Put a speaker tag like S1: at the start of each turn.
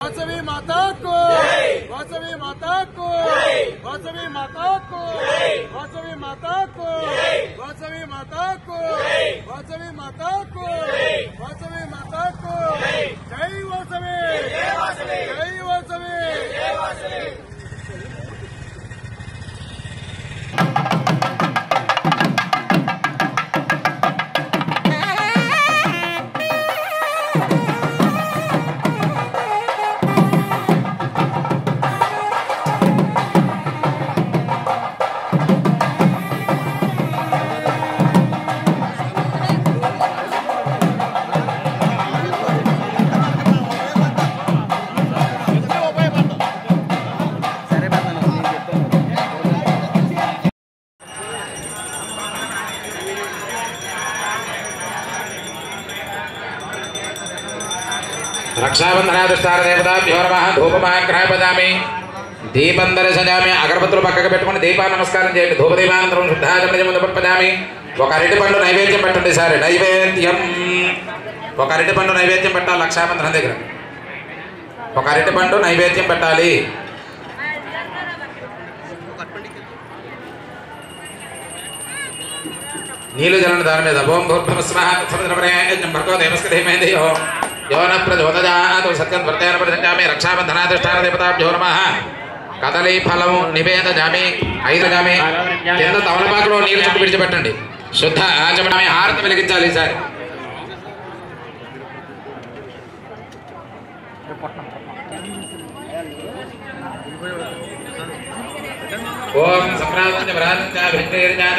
S1: वासवी माता को वासवी माता को वासवी माता को वासवी माता को वासवी माता को वासवी माता को वासवी माता को जय वासवी जय वासवी जय वासवी।
S2: रक्षाबंधनादुष्टार देवताभ्यो नमः धूपमाग्रहाय पदामि दीपं दर्शयामि अगरबत्తులు పక్కకు పెట్టుకొని దీపా నమస్కారం చేయండి ధూపదీపానంతరం శుద్ధాచమనము సమర్పయామి ఒక అరటి పండు నైవేద్యం పెట్టండి సార్ నైవేద్యం ఒక అరటి పండు నైవేద్యం పెట్టాలి రక్షాబంధనం దగ్గర ఒక అరటి పండు నైవేద్యం పెట్టాలి నీళ్ళు జలన దాని మీద ఓం భూర్భువస్వః సముద్రపరేణ్యం భర్గో దేవస్య ధీమహి ధియో यो न प्रचोदयात् सत्यं वर्तेन प्रददामि रक्षाबन्धनाधिष्ठान देवताभ्यो नमः कदली फलं निवेदयामि ఐదగామి కింద తమలపాకులో నీళ్ళు చుట్టూ విడిచిపెట్టండి శుద్ధ ఆచమనమే హారతి వెలిగించాలి సార్ ఓం సంప్రాప్త వరాంచ విఘ్నేర్జాత